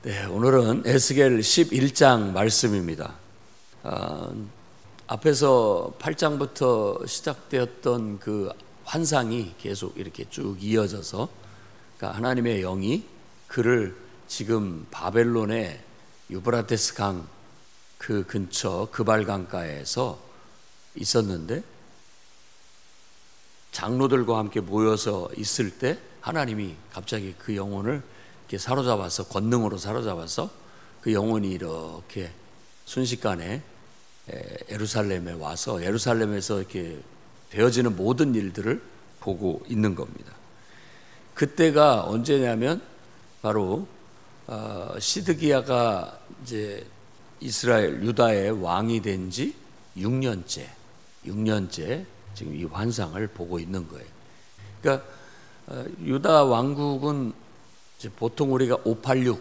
네, 오늘은 에스겔 11장 말씀입니다. 앞에서 8장부터 시작되었던 그 환상이 계속 이렇게 쭉 이어져서, 그러니까 하나님의 영이 그를 지금 바벨론의 유브라테스 강 그 근처 그발 강가에서 있었는데, 장로들과 함께 모여서 있을 때 하나님이 갑자기 그 영혼을 이렇게 사로잡아서, 권능으로 사로잡아서 그 영혼이 이렇게 순식간에 예루살렘에 와서 예루살렘에서 이렇게 되어지는 모든 일들을 보고 있는 겁니다. 그때가 언제냐면 바로 시드기야가 이제 이스라엘 유다의 왕이 된 지 6년째 지금 이 환상을 보고 있는 거예요. 그러니까 유다 왕국은 이제 보통 우리가 586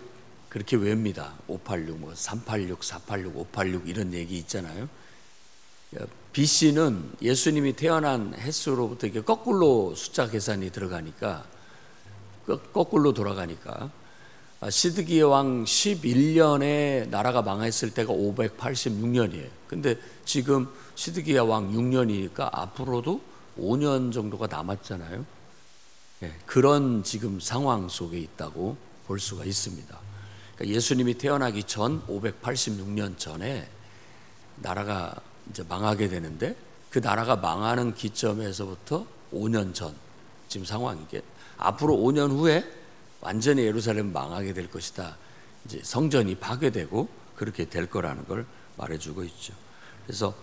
그렇게 외웁니다. 586, 뭐 386, 486, 586 이런 얘기 있잖아요. BC는 예수님이 태어난 횟수로부터 이렇게 거꾸로 숫자 계산이 들어가니까, 거꾸로 돌아가니까, 시드기야 왕 11년에 나라가 망했을 때가 586년이에요. 근데 지금 시드기야 왕 6년이니까 앞으로도 5년 정도가 남았잖아요. 그런 지금 상황 속에 있다고 볼 수가 있습니다. 그러니까 예수님이 태어나기 전 586년 전에 나라가 이제 망하게 되는데, 그 나라가 망하는 기점에서부터 5년 전 지금 상황이게, 앞으로 5년 후에 완전히 예루살렘 망하게 될 것이다. 이제 성전이 파괴되고 그렇게 될 거라는 걸 말해주고 있죠. 그래서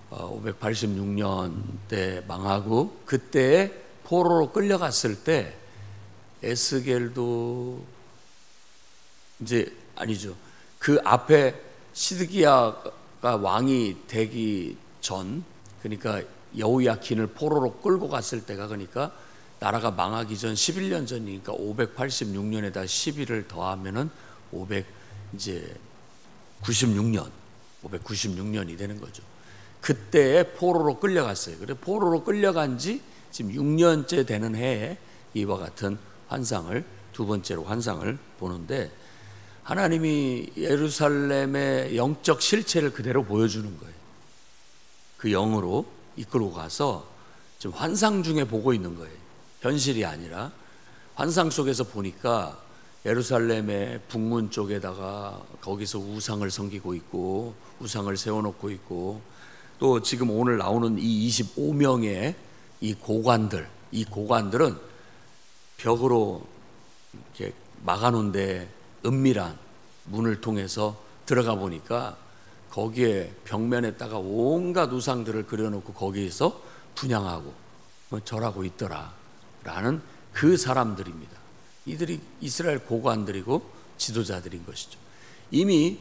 586년 때 망하고, 그때에 포로로 끌려갔을 때 에스겔도 이제 아니죠. 그 앞에 시드기야가 왕이 되기 전, 그러니까 여호야킨을 포로로 끌고 갔을 때가, 그러니까 나라가 망하기 전 11년 전이니까 586년에다 11을 더하면은 596년이 되는 거죠. 그때에 포로로 끌려갔어요. 그래 포로로 끌려간 지 지금 6년째 되는 해에 이와 같은 환상을, 두 번째로 환상을 보는데, 하나님이 예루살렘의 영적 실체를 그대로 보여주는 거예요. 그 영으로 이끌고 가서 지금 환상 중에 보고 있는 거예요. 현실이 아니라 환상 속에서 보니까 예루살렘의 북문 쪽에다가 거기서 우상을 섬기고 있고, 우상을 세워놓고 있고, 또 지금 오늘 나오는 이 25명의 이 고관들은 벽으로 이렇게 막아놓은데 은밀한 문을 통해서 들어가 보니까 거기에 벽면에다가 온갖 우상들을 그려놓고 거기에서 분향하고 절하고 있더라 라는 그 사람들입니다. 이들이 이스라엘 고관들이고 지도자들인 것이죠. 이미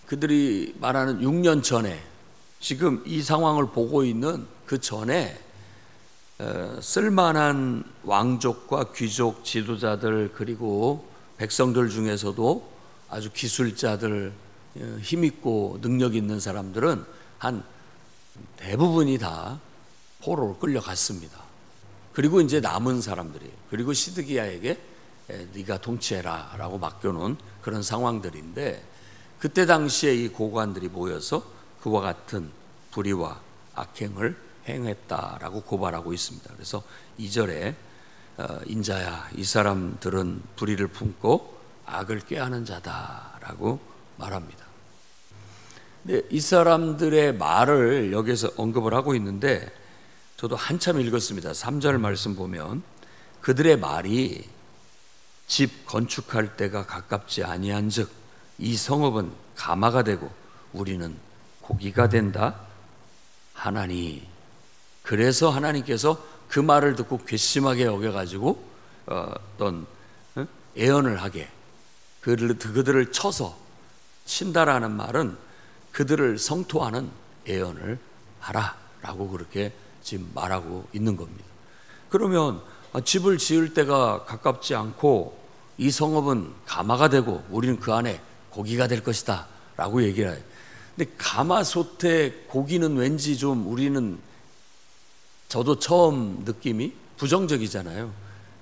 그들이 말하는 6년 전에, 지금 이 상황을 보고 있는 그 전에 쓸만한 왕족과 귀족 지도자들, 그리고 백성들 중에서도 아주 기술자들, 힘있고 능력 있는 사람들은 한 대부분이 다 포로로 끌려갔습니다. 그리고 이제 남은 사람들이에요. 그리고 시드기야에게 네가 통치해라 라고 맡겨놓은 그런 상황들인데, 그때 당시에 이 고관들이 모여서 그와 같은 불의와 악행을 행했다라고 고발하고 있습니다. 그래서 2절에 인자야, 이 사람들은 불의를 품고 악을 꾀하는 자다라고 말합니다. 근데 이 사람들의 말을 여기서 언급을 하고 있는데, 저도 한참 읽었습니다. 3절 말씀 보면, 그들의 말이 집 건축할 때가 가깝지 아니한즉 이 성읍은 가마가 되고 우리는 고기가 된다 하나니. 그래서 하나님께서 그 말을 듣고 괘씸하게 여겨가지고 어떤 애언을 하게, 그들을 쳐서, 친다라는 말은 그들을 성토하는 애언을 하라 라고 그렇게 지금 말하고 있는 겁니다. 그러면 집을 지을 때가 가깝지 않고 이 성읍은 가마가 되고 우리는 그 안에 고기가 될 것이다 라고 얘기를 해요. 근데 가마솥에 고기는 왠지 좀, 저도 처음 느낌이 부정적이잖아요.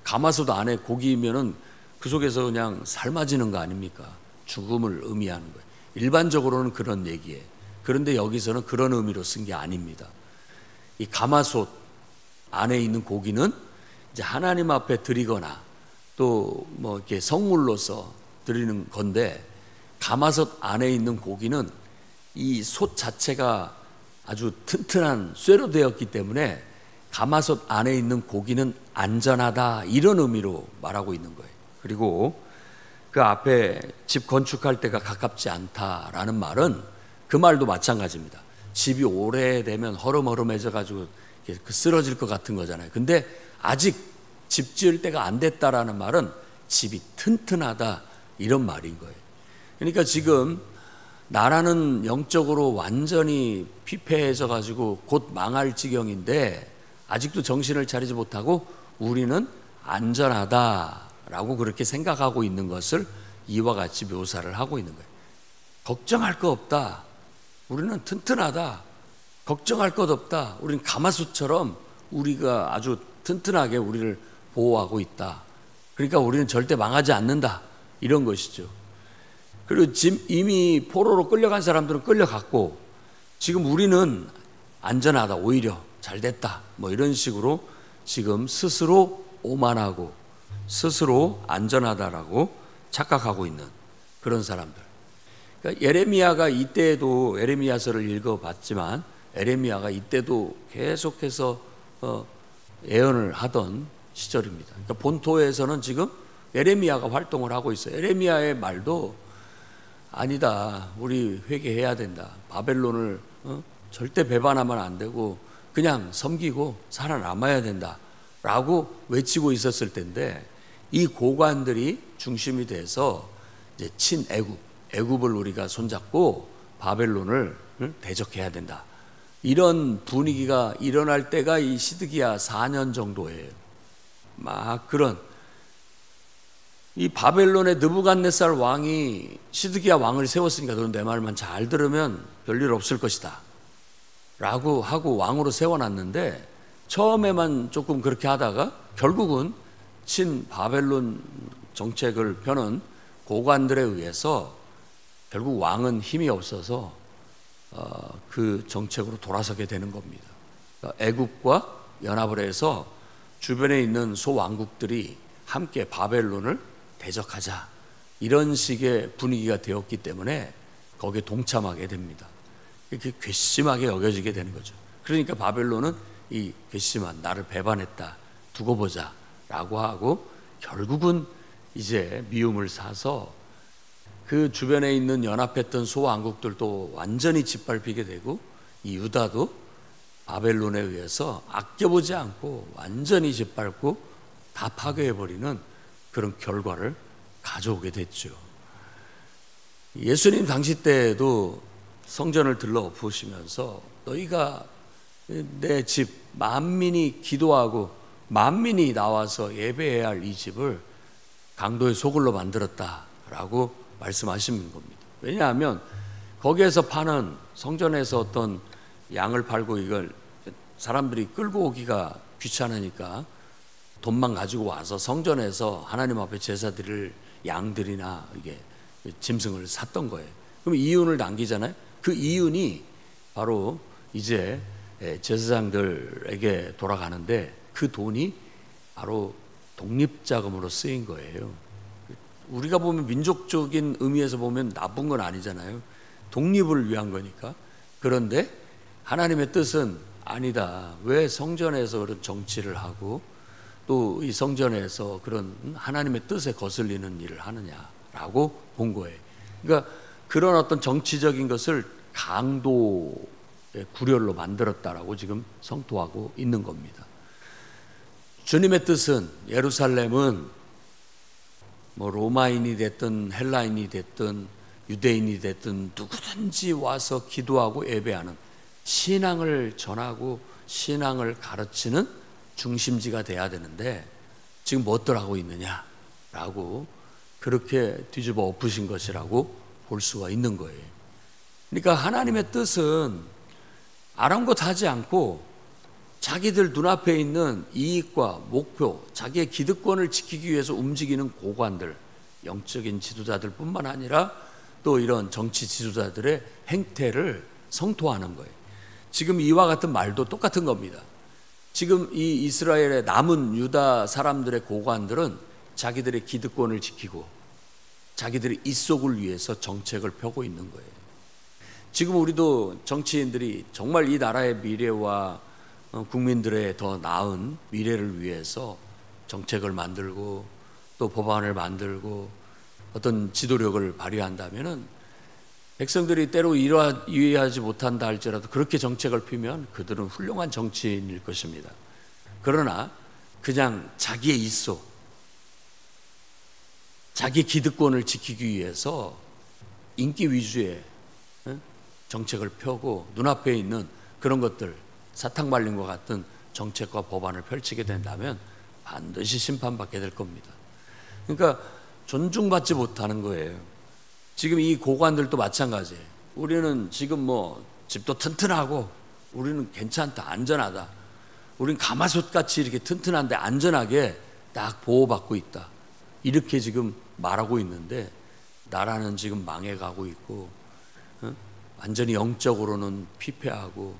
가마솥 안에 고기면은 그 속에서 그냥 삶아지는 거 아닙니까? 죽음을 의미하는 거예요. 일반적으로는 그런 얘기예요. 그런데 여기서는 그런 의미로 쓴 게 아닙니다. 이 가마솥 안에 있는 고기는 이제 하나님 앞에 드리거나 또 뭐 이렇게 성물로서 드리는 건데, 가마솥 안에 있는 고기는 이 솥 자체가 아주 튼튼한 쇠로 되었기 때문에 가마솥 안에 있는 고기는 안전하다, 이런 의미로 말하고 있는 거예요. 그리고 그 앞에 집 건축할 때가 가깝지 않다라는 말은 그 말도 마찬가지입니다. 집이 오래되면 허름허름해져 가지고 쓰러질 것 같은 거잖아요. 근데 아직 집 지을 때가 안 됐다라는 말은 집이 튼튼하다, 이런 말인 거예요. 그러니까 지금 나라는 영적으로 완전히 피폐해져 가지고 곧 망할 지경인데 아직도 정신을 차리지 못하고 우리는 안전하다라고 그렇게 생각하고 있는 것을 이와 같이 묘사를 하고 있는 거예요. 걱정할 거 없다, 우리는 튼튼하다, 걱정할 것 없다, 우리는 가마솥처럼 우리가 아주 튼튼하게 우리를 보호하고 있다, 그러니까 우리는 절대 망하지 않는다, 이런 것이죠. 그리고 지금 이미 포로로 끌려간 사람들은 끌려갔고 지금 우리는 안전하다, 오히려 잘됐다, 뭐 이런 식으로 지금 스스로 오만하고 스스로 안전하다라고 착각하고 있는 그런 사람들. 그러니까 예레미야가 이때에도, 예레미야서를 읽어봤지만 예레미야가 이때도 계속해서 예언을 하던 시절입니다. 그러니까 본토에서는 지금 예레미야가 활동을 하고 있어요. 예레미야의 말도 아니다, 우리 회개해야 된다, 바벨론을 절대 배반하면 안 되고 그냥 섬기고 살아남아야 된다 라고 외치고 있었을 텐데, 이 고관들이 중심이 돼서 이제 친애굽, 애굽을 우리가 손잡고 바벨론을 대적해야 된다, 이런 분위기가 일어날 때가 이 시드기야 4년 정도예요. 막 그런, 이 바벨론의 느부갓네살 왕이 시드기야 왕을 세웠으니까 너는 내 말만 잘 들으면 별일 없을 것이다 라고 하고 왕으로 세워놨는데, 처음에만 조금 그렇게 하다가 결국은 친 바벨론 정책을 펴는 고관들에 의해서 결국 왕은 힘이 없어서 그 정책으로 돌아서게 되는 겁니다. 애굽과 연합을 해서 주변에 있는 소왕국들이 함께 바벨론을 대적하자, 이런 식의 분위기가 되었기 때문에 거기에 동참하게 됩니다. 이렇게 괘씸하게 여겨지게 되는 거죠. 그러니까 바벨론은 이 괘씸한 나를 배반했다, 두고 보자 라고 하고 결국은 이제 미움을 사서 그 주변에 있는 연합했던 소왕국들도 완전히 짓밟히게 되고, 이 유다도 바벨론에 의해서 아껴보지 않고 완전히 짓밟고 다 파괴해버리는 그런 결과를 가져오게 됐죠. 예수님 당시 때에도 성전을 들러 엎으시면서 너희가 내 집 만민이 기도하고 만민이 나와서 예배해야 할 이 집을 강도의 소굴로 만들었다라고 말씀하시는 겁니다. 왜냐하면 거기에서 파는, 성전에서 어떤 양을 팔고 이걸 사람들이 끌고 오기가 귀찮으니까 돈만 가지고 와서 성전에서 하나님 앞에 제사 드릴 양들이나 이게 짐승을 샀던 거예요. 그럼 이윤을 남기잖아요. 그 이윤이 바로 이제 제사장들에게 돌아가는데, 그 돈이 바로 독립자금으로 쓰인 거예요. 우리가 보면 민족적인 의미에서 보면 나쁜 건 아니잖아요. 독립을 위한 거니까. 그런데 하나님의 뜻은 아니다, 왜 성전에서 그런 정치를 하고 또 이 성전에서 그런 하나님의 뜻에 거슬리는 일을 하느냐라고 본 거예요. 그러니까 그런 어떤 정치적인 것을 강도의 구렬로 만들었다라고 지금 성토하고 있는 겁니다. 주님의 뜻은 예루살렘은 뭐 로마인이 됐든 헬라인이 됐든 유대인이 됐든 누구든지 와서 기도하고 예배하는, 신앙을 전하고 신앙을 가르치는 중심지가 돼야 되는데 지금 무엇들 하고 있느냐라고 그렇게 뒤집어 엎으신 것이라고 볼 수가 있는 거예요. 그러니까 하나님의 뜻은 아랑곳하지 않고 자기들 눈앞에 있는 이익과 목표, 자기의 기득권을 지키기 위해서 움직이는 고관들, 영적인 지도자들 뿐만 아니라 또 이런 정치 지도자들의 행태를 성토하는 거예요. 지금 이와 같은 말도 똑같은 겁니다. 지금 이 이스라엘의 남은 유다 사람들의 고관들은 자기들의 기득권을 지키고 자기들의 입속을 위해서 정책을 펴고 있는 거예요. 지금 우리도 정치인들이 정말 이 나라의 미래와 국민들의 더 나은 미래를 위해서 정책을 만들고 또 법안을 만들고 어떤 지도력을 발휘한다면은 백성들이 때로 이해하지 못한다 할지라도 그렇게 정책을 피면 그들은 훌륭한 정치인일 것입니다. 그러나 그냥 자기의 입속, 자기 기득권을 지키기 위해서 인기 위주의 정책을 펴고 눈앞에 있는 그런 것들, 사탕 발린 것 같은 정책과 법안을 펼치게 된다면 반드시 심판받게 될 겁니다. 그러니까 존중받지 못하는 거예요. 지금 이 고관들도 마찬가지예요. 우리는 지금 뭐 집도 튼튼하고 우리는 괜찮다, 안전하다. 우리는 가마솥같이 이렇게 튼튼한데 안전하게 딱 보호받고 있다. 이렇게 지금 말하고 있는데 나라는 지금 망해가고 있고 완전히 영적으로는 피폐하고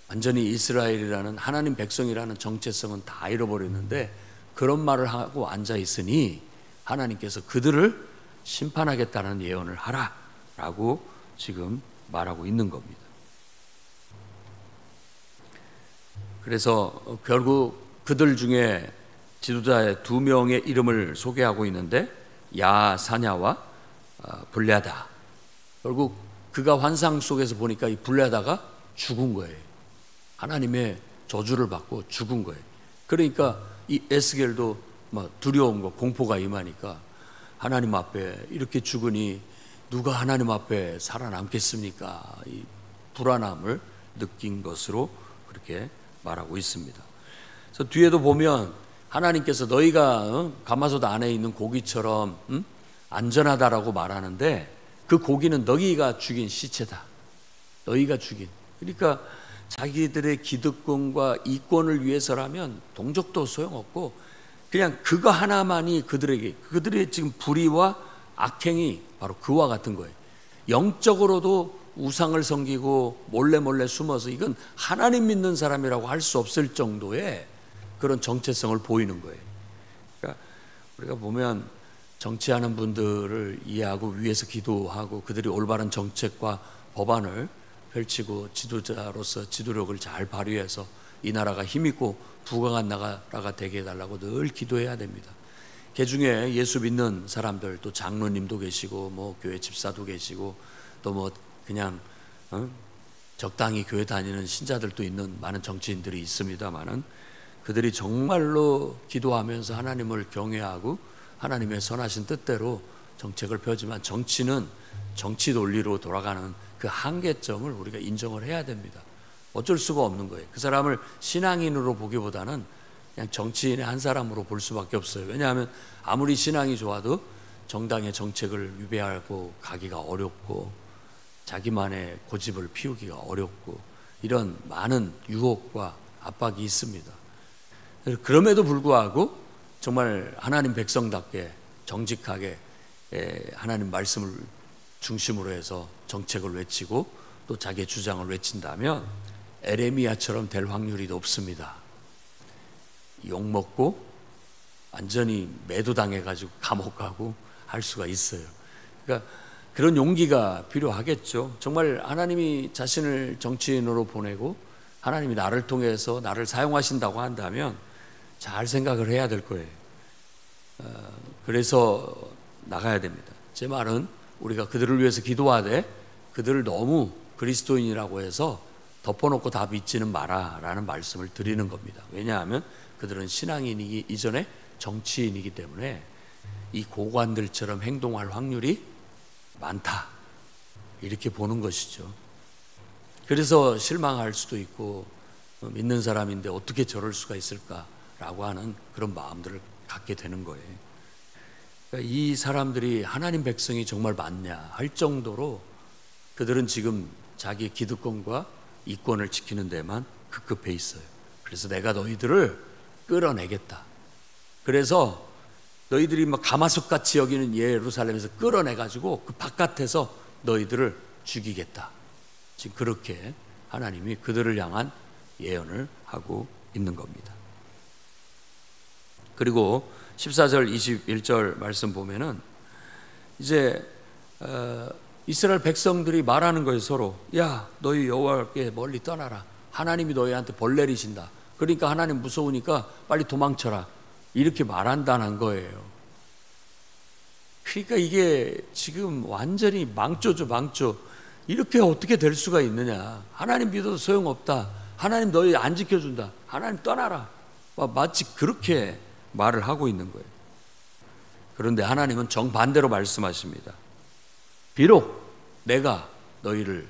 완전히 이스라엘이라는 하나님 백성이라는 정체성은 다 잃어버렸는데 그런 말을 하고 앉아 있으니 하나님께서 그들을 심판하겠다는 예언을 하라라고 지금 말하고 있는 겁니다. 그래서 결국 그들 중에 지도자의 두 명의 이름을 소개하고 있는데 야사냐와 블랴다. 결국 그가 환상 속에서 보니까 이 블랴다가 죽은 거예요. 하나님의 저주를 받고 죽은 거예요. 그러니까 이 에스겔도 막 두려움과 공포가 임하니까 하나님 앞에 이렇게 죽으니 누가 하나님 앞에 살아남겠습니까? 이 불안함을 느낀 것으로 그렇게 말하고 있습니다. 그래서 뒤에도 보면 하나님께서 너희가 가마솥 안에 있는 고기처럼 안전하다라고 말하는데 그 고기는 너희가 죽인 시체다. 너희가 죽인. 그러니까 자기들의 기득권과 이권을 위해서라면 동족도 소용없고 그냥 그거 하나만이 그들의 지금 불의와 악행이 바로 그와 같은 거예요. 영적으로도 우상을 섬기고 몰래 숨어서 이건 하나님 믿는 사람이라고 할 수 없을 정도의 그런 정체성을 보이는 거예요. 그러니까 우리가 보면 정치하는 분들을 이해하고 위에서 기도하고 그들이 올바른 정책과 법안을 펼치고 지도자로서 지도력을 잘 발휘해서 이 나라가 힘있고 부강한 나라가 되게 해달라고 늘 기도해야 됩니다. 그 중에 예수 믿는 사람들 또 장로님도 계시고 뭐 교회 집사도 계시고 또 뭐 그냥 적당히 교회 다니는 신자들도 있는 많은 정치인들이 있습니다만은 그들이 정말로 기도하면서 하나님을 경외하고 하나님의 선하신 뜻대로 정책을 펴지만 정치는 정치 논리로 돌아가는 그 한계점을 우리가 인정을 해야 됩니다. 어쩔 수가 없는 거예요. 그 사람을 신앙인으로 보기보다는 그냥 정치인의 한 사람으로 볼 수밖에 없어요. 왜냐하면 아무리 신앙이 좋아도 정당의 정책을 위배하고 가기가 어렵고 자기만의 고집을 피우기가 어렵고 이런 많은 유혹과 압박이 있습니다. 그럼에도 불구하고 정말 하나님 백성답게 정직하게 하나님 말씀을 중심으로 해서 정책을 외치고 또 자기의 주장을 외친다면 에레미야처럼 될 확률이 높습니다. 욕먹고 완전히 매도당해가지고 감옥 가고 할 수가 있어요. 그러니까 그런 용기가 필요하겠죠. 정말 하나님이 자신을 정치인으로 보내고 하나님이 나를 통해서 나를 사용하신다고 한다면 잘 생각을 해야 될 거예요. 그래서 나가야 됩니다. 제 말은 우리가 그들을 위해서 기도하되 그들을 너무 그리스도인이라고 해서 덮어놓고 다 믿지는 마라라는 말씀을 드리는 겁니다. 왜냐하면 그들은 신앙인이기 이전에 정치인이기 때문에 이 고관들처럼 행동할 확률이 많다 이렇게 보는 것이죠. 그래서 실망할 수도 있고 믿는 사람인데 어떻게 저럴 수가 있을까라고 하는 그런 마음들을 갖게 되는 거예요. 그러니까 이 사람들이 하나님 백성이 정말 맞냐 할 정도로 그들은 지금 자기 기득권과 이권을 지키는 데만 급급해 있어요. 그래서 내가 너희들을 끌어내겠다. 그래서 너희들이 막 가마솥같이 여기는 예루살렘에서 끌어내가지고 그 바깥에서 너희들을 죽이겠다. 지금 그렇게 하나님이 그들을 향한 예언을 하고 있는 겁니다. 그리고 14절 21절 말씀 보면은 이제 이스라엘 백성들이 말하는 거예요. 서로, 야 너희 여호와께 멀리 떠나라. 하나님이 너희한테 벌 내리신다. 그러니까 하나님 무서우니까 빨리 도망쳐라. 이렇게 말한다는 거예요. 그러니까 이게 지금 완전히 망조죠, 망조. 이렇게 어떻게 될 수가 있느냐. 하나님 믿어도 소용없다. 하나님 너희 안 지켜준다. 하나님 떠나라. 마치 그렇게 말을 하고 있는 거예요. 그런데 하나님은 정반대로 말씀하십니다. 비록 내가 너희를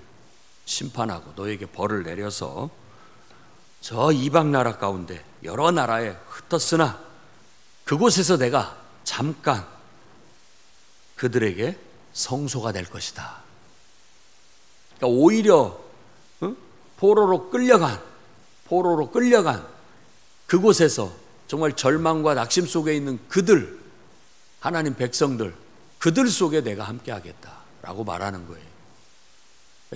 심판하고 너희에게 벌을 내려서 저 이방 나라 가운데 여러 나라에 흩었으나 그곳에서 내가 잠깐 그들에게 성소가 될 것이다. 그러니까 오히려 포로로 끌려간 그곳에서 정말 절망과 낙심 속에 있는 그들, 하나님 백성들, 그들 속에 내가 함께 하겠다라고 말하는 거예요.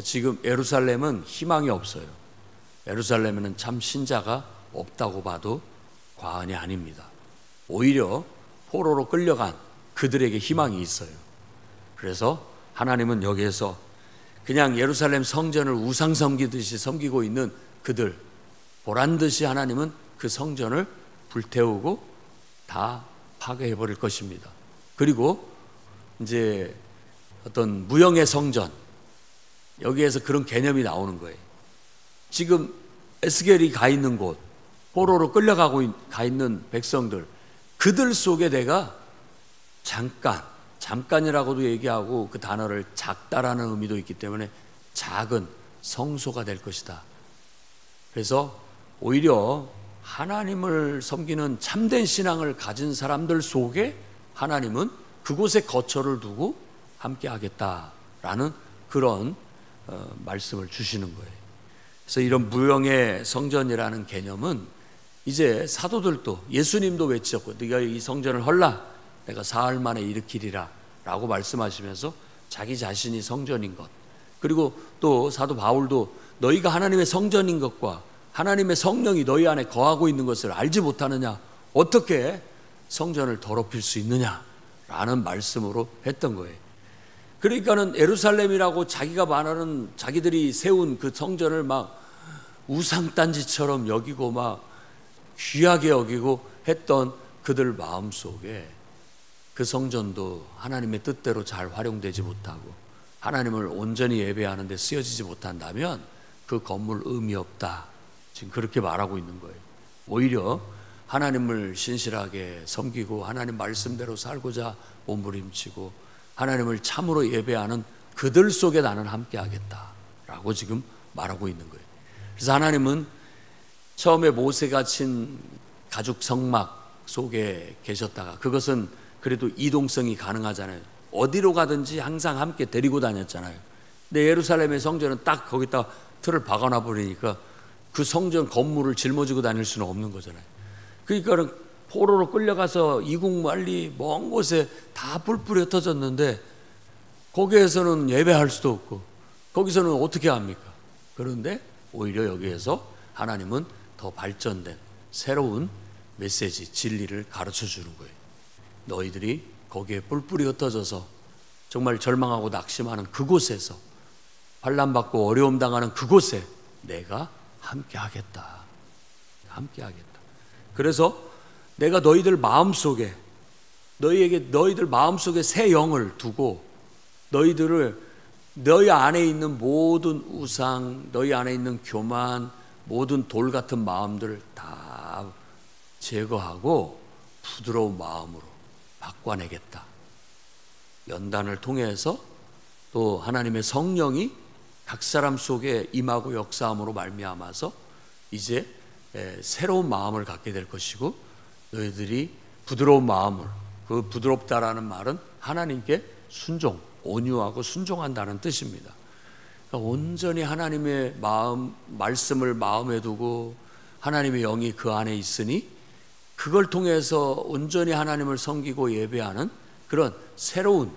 지금 예루살렘은 희망이 없어요. 예루살렘에는 참 신자가 없다고 봐도 과언이 아닙니다. 오히려 포로로 끌려간 그들에게 희망이 있어요. 그래서 하나님은 여기에서 그냥 예루살렘 성전을 우상 섬기듯이 섬기고 있는 그들, 보란듯이 하나님은 그 성전을 불태우고 다 파괴해 버릴 것입니다. 그리고 이제 어떤 무형의 성전, 여기에서 그런 개념이 나오는 거예요. 지금 에스겔이 가 있는 곳, 포로로 끌려가고 가 있는 백성들, 그들 속에 내가 잠깐이라고도 얘기하고 그 단어를 작다라는 의미도 있기 때문에 작은 성소가 될 것이다. 그래서 오히려 하나님을 섬기는 참된 신앙을 가진 사람들 속에 하나님은 그곳에 거처를 두고 함께 하겠다라는 그런 말씀을 주시는 거예요. 그래서 이런 무형의 성전이라는 개념은 이제 사도들도, 예수님도 외쳤고, 네가 이 성전을 헐라 내가 사흘 만에 일으키리라 라고 말씀하시면서 자기 자신이 성전인 것, 그리고 또 사도 바울도 너희가 하나님의 성전인 것과 하나님의 성령이 너희 안에 거하고 있는 것을 알지 못하느냐, 어떻게 성전을 더럽힐 수 있느냐 라는 말씀으로 했던 거예요. 그러니까는 예루살렘이라고 자기가 말하는, 자기들이 세운 그 성전을 막 우상단지처럼 여기고 막 귀하게 여기고 했던 그들 마음속에 그 성전도 하나님의 뜻대로 잘 활용되지 못하고 하나님을 온전히 예배하는 데 쓰여지지 못한다면 그 건물 의미 없다, 지금 그렇게 말하고 있는 거예요. 오히려 하나님을 신실하게 섬기고 하나님 말씀대로 살고자 몸부림치고 하나님을 참으로 예배하는 그들 속에 나는 함께 하겠다라고 지금 말하고 있는 거예요. 그래서 하나님은 처음에 모세가 친 가죽 성막 속에 계셨다가, 그것은 그래도 이동성이 가능하잖아요. 어디로 가든지 항상 함께 데리고 다녔잖아요. 근데 예루살렘의 성전은 딱 거기다 틀을 박아놔 버리니까 그 성전 건물을 짊어지고 다닐 수는 없는 거잖아요. 그러니까 포로로 끌려가서 이국 멀리 먼 곳에 다 뿔뿔이 흩어졌는데 거기에서는 예배할 수도 없고 거기서는 어떻게 합니까? 그런데 오히려 여기에서 하나님은 더 발전된 새로운 메시지, 진리를 가르쳐 주는 거예요. 너희들이 거기에 뿔뿔이 흩어져서 정말 절망하고 낙심하는 그곳에서, 환난받고 어려움 당하는 그곳에 내가 함께 하겠다. 함께 하겠다. 그래서 내가 너희들 마음속에, 너희들 마음속에 새 영을 두고 너희들을, 너희 안에 있는 모든 우상, 너희 안에 있는 교만, 모든 돌 같은 마음들을 다 제거하고 부드러운 마음으로 바꿔내겠다. 연단을 통해서 또 하나님의 성령이 각 사람 속에 임하고 역사함으로 말미암아서 이제 새로운 마음을 갖게 될 것이고, 너희들이 부드러운 마음을, 그 부드럽다라는 말은 하나님께 순종, 온유하고 순종한다는 뜻입니다. 그러니까 온전히 하나님의 말씀을 마음에 두고 하나님의 영이 그 안에 있으니 그걸 통해서 온전히 하나님을 섬기고 예배하는 그런 새로운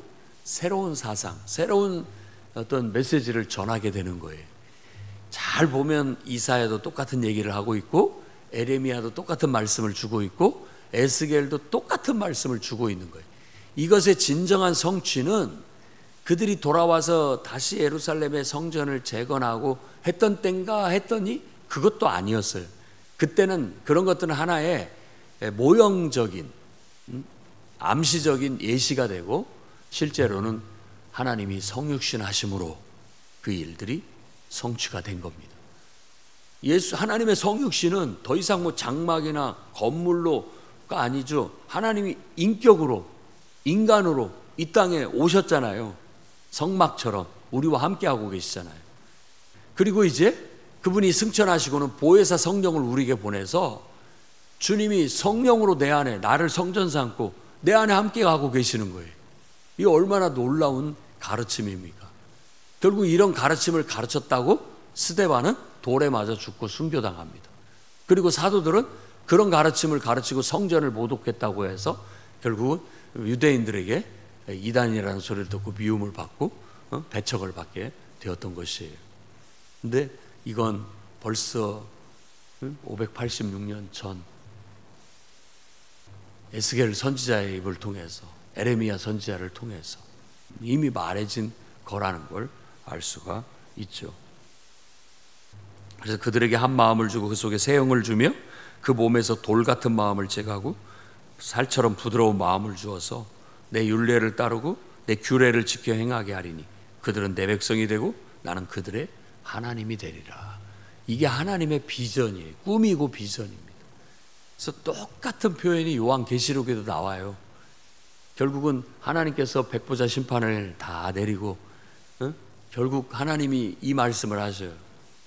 사상, 새로운 어떤 메시지를 전하게 되는 거예요. 잘 보면 이사야도 똑같은 얘기를 하고 있고 에레미야도 똑같은 말씀을 주고 있고 에스겔도 똑같은 말씀을 주고 있는 거예요. 이것의 진정한 성취는 그들이 돌아와서 다시 예루살렘의 성전을 재건하고 했던 때인가 했더니 그것도 아니었어요. 그때는 그런 것들은 하나의 모형적인 암시적인 예시가 되고 실제로는 하나님이 성육신 하심으로 그 일들이 성취가 된 겁니다. 하나님의 성육신은 더 이상 뭐 장막이나 건물로가 아니죠. 하나님이 인격으로 인간으로 이 땅에 오셨잖아요. 성막처럼 우리와 함께하고 계시잖아요. 그리고 이제 그분이 승천하시고는 보혜사 성령을 우리에게 보내서 주님이 성령으로 내 안에 나를 성전 삼고 내 안에 함께하고 계시는 거예요. 이게 얼마나 놀라운 가르침입니까? 결국 이런 가르침을 가르쳤다고 스데반은 돌에 맞아 죽고 순교당합니다. 그리고 사도들은 그런 가르침을 가르치고 성전을 모독했다고 해서 결국은 유대인들에게 이단이라는 소리를 듣고 미움을 받고 배척을 받게 되었던 것이에요. 근데 이건 벌써 586년 전 에스겔 선지자의 입을 통해서 에레미야 선지자를 통해서 이미 말해진 거라는 걸 알 수가 있죠. 그래서 그들에게 한 마음을 주고 그 속에 새 영을 주며 그 몸에서 돌 같은 마음을 제거하고 살처럼 부드러운 마음을 주어서 내 율례를 따르고 내 규례를 지켜 행하게 하리니 그들은 내 백성이 되고 나는 그들의 하나님이 되리라. 이게 하나님의 비전이에요. 꿈이고 비전입니다. 그래서 똑같은 표현이 요한계시록에도 나와요. 결국은 하나님께서 백보자 심판을 다 내리고 결국 하나님이 이 말씀을 하셔요.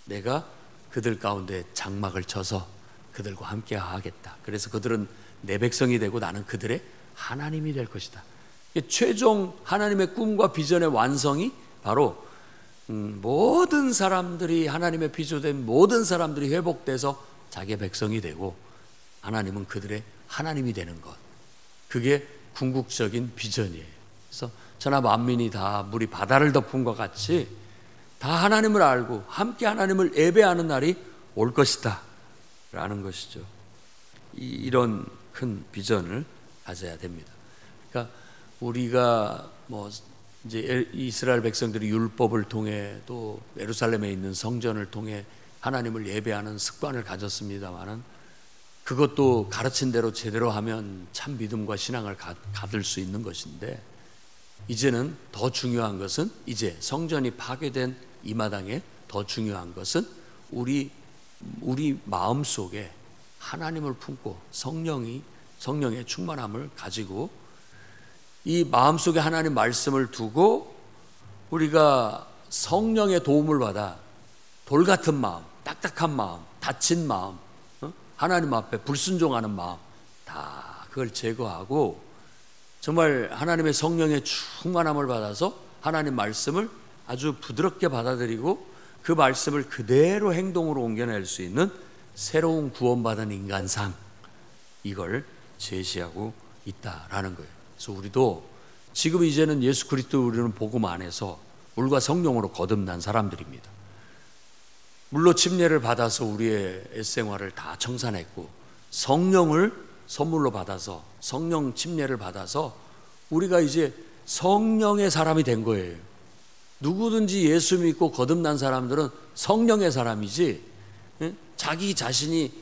내가 그들 가운데 장막을 쳐서 그들과 함께 하겠다. 그래서 그들은 내 백성이 되고 나는 그들의 하나님이 될 것이다. 최종 하나님의 꿈과 비전의 완성이 바로 모든 사람들이 하나님의 피조된 모든 사람들이 회복돼서 자기의 백성이 되고 하나님은 그들의 하나님이 되는 것. 그게 궁극적인 비전이에요. 그래서 천하 만민이 다 물이 바다를 덮은 것 같이 다 하나님을 알고 함께 하나님을 예배하는 날이 올 것이다 라는 것이죠. 이런 큰 비전을 가져야 됩니다. 그러니까 우리가 뭐 이제 이스라엘 백성들이 율법을 통해 또 예루살렘에 있는 성전을 통해 하나님을 예배하는 습관을 가졌습니다만은 그것도 가르친 대로 제대로 하면 참 믿음과 신앙을 가질 수 있는 것인데 이제는 더 중요한 것은 이제 성전이 파괴된 이 마당에 더 중요한 것은 우리 마음속에 하나님을 품고 성령의 충만함을 가지고 이 마음속에 하나님 말씀을 두고 우리가 성령의 도움을 받아 돌 같은 마음, 딱딱한 마음, 다친 마음, 하나님 앞에 불순종하는 마음 다 그걸 제거하고 정말 하나님의 성령의 충만함을 받아서 하나님 말씀을 아주 부드럽게 받아들이고 그 말씀을 그대로 행동으로 옮겨낼 수 있는 새로운 구원받은 인간상 이걸 제시하고 있다라는 거예요. 그래서 우리도 지금 이제는 예수 그리스도 우리는 복음 안에서 물과 성령으로 거듭난 사람들입니다. 물로 침례를 받아서 우리의 옛생활을 다 청산했고 성령을 선물로 받아서 성령 침례를 받아서 우리가 이제 성령의 사람이 된 거예요. 누구든지 예수 믿고 거듭난 사람들은 성령의 사람이지 자기 자신이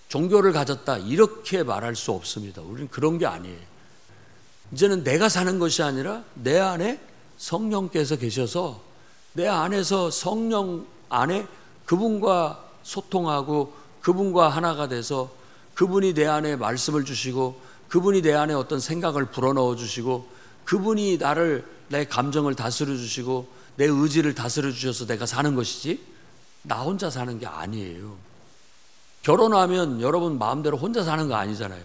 종교를 가졌다 이렇게 말할 수 없습니다. 우리는 그런 게 아니에요. 이제는 내가 사는 것이 아니라 내 안에 성령께서 계셔서 내 안에서 성령 안에 그분과 소통하고 그분과 하나가 돼서 그분이 내 안에 말씀을 주시고 그분이 내 안에 어떤 생각을 불어넣어 주시고 그분이 내 감정을 다스려 주시고 내 의지를 다스려 주셔서 내가 사는 것이지 나 혼자 사는 게 아니에요. 결혼하면 여러분 마음대로 혼자 사는 거 아니잖아요.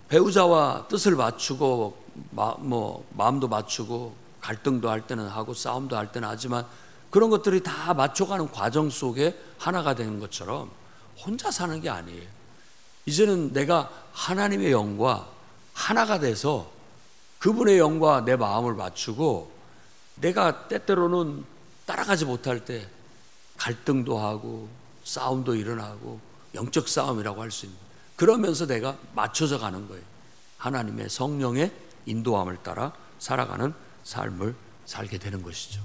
배우자와 뜻을 맞추고 마음도 맞추고 갈등도 할 때는 하고 싸움도 할 때는 하지만 그런 것들이 다 맞춰가는 과정 속에 하나가 되는 것처럼 혼자 사는 게 아니에요. 이제는 내가 하나님의 영과 하나가 돼서 그분의 영과 내 마음을 맞추고 내가 때때로는 따라가지 못할 때 갈등도 하고 싸움도 일어나고 영적 싸움이라고 할 수 있는, 그러면서 내가 맞춰져 가는 거예요. 하나님의 성령의 인도함을 따라 살아가는 삶을 살게 되는 것이죠.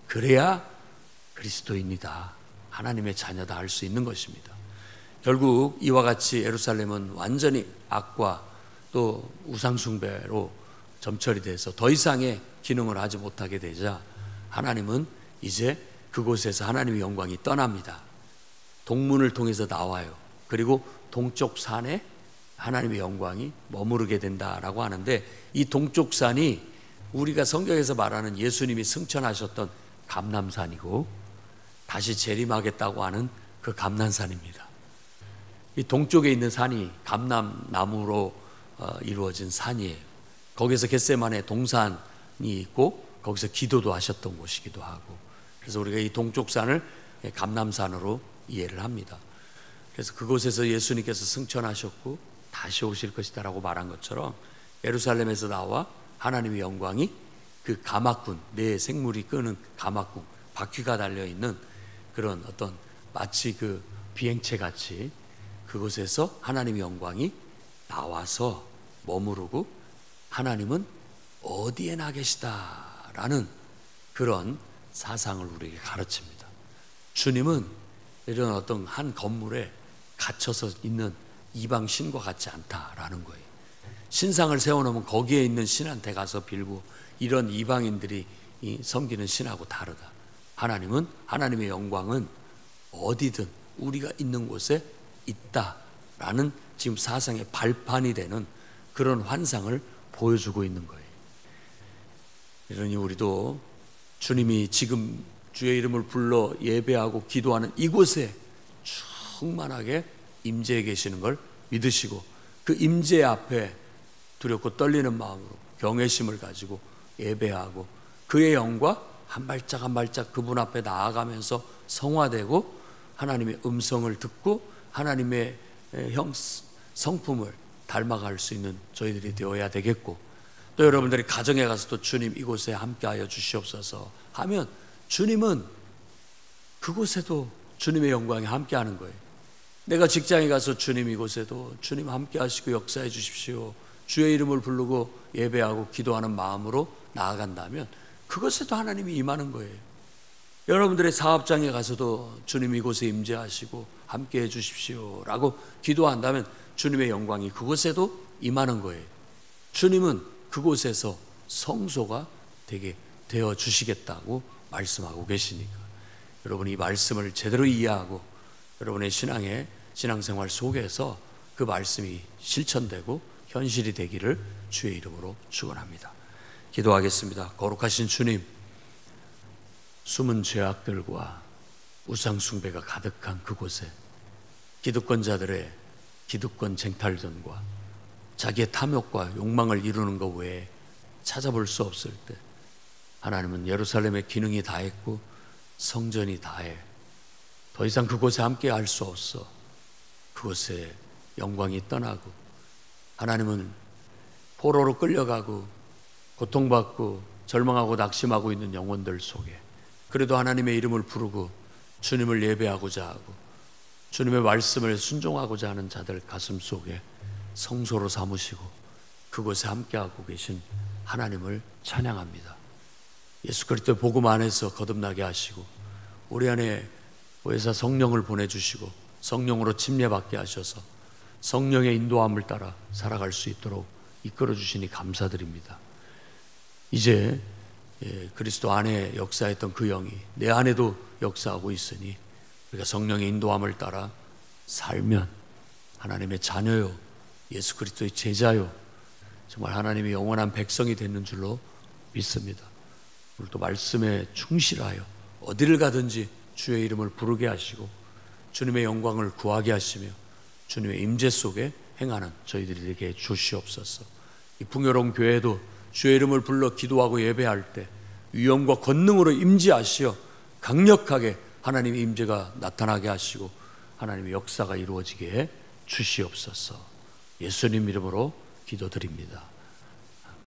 그래야 그리스도인이다, 하나님의 자녀다 할 수 있는 것입니다. 결국 이와 같이 예루살렘은 완전히 악과 또 우상숭배로 점철이 돼서 더 이상의 기능을 하지 못하게 되자 하나님은 이제 그곳에서 하나님의 영광이 떠납니다. 동문을 통해서 나와요. 그리고 동쪽 산에 하나님의 영광이 머무르게 된다라고 하는데, 이 동쪽 산이 우리가 성경에서 말하는 예수님이 승천하셨던 감람산이고 다시 재림하겠다고 하는 그 감람산입니다. 이 동쪽에 있는 산이 감람나무로 이루어진 산이에요. 거기서 겟세마네 동산이 있고 거기서 기도도 하셨던 곳이기도 하고, 그래서 우리가 이 동쪽 산을 감람산으로 이해를 합니다. 그래서 그곳에서 예수님께서 승천하셨고 다시 오실 것이다라고 말한 것처럼 예루살렘에서 나와 하나님의 영광이 그 가마꾼, 내 생물이 끄는 가마꾼, 바퀴가 달려있는 그런 어떤 마치 그 비행체 같이 그곳에서 하나님의 영광이 나와서 머무르고 하나님은 어디에나 계시다라는 그런 사상을 우리에게 가르칩니다. 주님은 이런 어떤 한 건물에 갇혀서 있는 이방 신과 같지 않다라는 거예요. 신상을 세워놓으면 거기에 있는 신한테 가서 빌고 이런 이방인들이 섬기는 신하고 다르다. 하나님은, 하나님의 영광은 어디든 우리가 있는 곳에 있다라는 지금 사상의 발판이 되는 그런 환상을 보여주고 있는 거예요. 이러니 우리도 주님이 지금 주의 이름을 불러 예배하고 기도하는 이곳에 충만하게 임재해 계시는 걸 믿으시고 그 임재 앞에 두렵고 떨리는 마음으로 경외심을 가지고 예배하고 그의 영과 한 발짝 한 발짝 그분 앞에 나아가면서 성화되고 하나님의 음성을 듣고 하나님의 성품을 닮아갈 수 있는 저희들이 되어야 되겠고, 또 여러분들이 가정에 가서도 주님 이곳에 함께하여 주시옵소서 하면 주님은 그곳에도 주님의 영광이 함께하는 거예요. 내가 직장에 가서 주님 이곳에도 주님 함께하시고 역사해 주십시오, 주의 이름을 부르고 예배하고 기도하는 마음으로 나아간다면 그것에도 하나님이 임하는 거예요. 여러분들의 사업장에 가서도 주님 이곳에 임재하시고 함께해 주십시오 라고 기도한다면 주님의 영광이 그곳에도 임하는 거예요. 주님은 그곳에서 성소가 되게 되어 주시겠다고 말씀하고 계시니까 여러분이 이 말씀을 제대로 이해하고 여러분의 신앙생활 속에서 그 말씀이 실천되고 현실이 되기를 주의 이름으로 축원합니다. 기도하겠습니다. 거룩하신 주님, 숨은 죄악들과 우상 숭배가 가득한 그곳에 기득권자들의 기득권 쟁탈전과 자기의 탐욕과 욕망을 이루는 것 외에 찾아볼 수 없을 때 하나님은 예루살렘의 기능이 다했고 성전이 다해 더 이상 그곳에 함께 할 수 없어 그곳에 영광이 떠나고 하나님은 포로로 끌려가고 고통받고 절망하고 낙심하고 있는 영혼들 속에 그래도 하나님의 이름을 부르고 주님을 예배하고자 하고 주님의 말씀을 순종하고자 하는 자들 가슴 속에 성소로 삼으시고 그곳에 함께하고 계신 하나님을 찬양합니다. 예수 그리스도의 복음 안에서 거듭나게 하시고 우리 안에 보혜사 성령을 보내주시고 성령으로 침례받게 하셔서 성령의 인도함을 따라 살아갈 수 있도록 이끌어 주시니 감사드립니다. 이제 그리스도 안에 역사했던 그 영이 내 안에도 역사하고 있으니 우리가 성령의 인도함을 따라 살면 하나님의 자녀요 예수 그리스도의 제자요 정말 하나님의 영원한 백성이 되는 줄로 믿습니다. 우리도 말씀에 충실하여 어디를 가든지 주의 이름을 부르게 하시고 주님의 영광을 구하게 하시며 주님의 임재 속에 행하는 저희들이 되게 주시옵소서. 이 풍요로운 교회도 주의 이름을 불러 기도하고 예배할 때 위엄과 권능으로 임재하시어 강력하게 하나님의 임재가 나타나게 하시고 하나님의 역사가 이루어지게 주시옵소서. 예수님 이름으로 기도드립니다.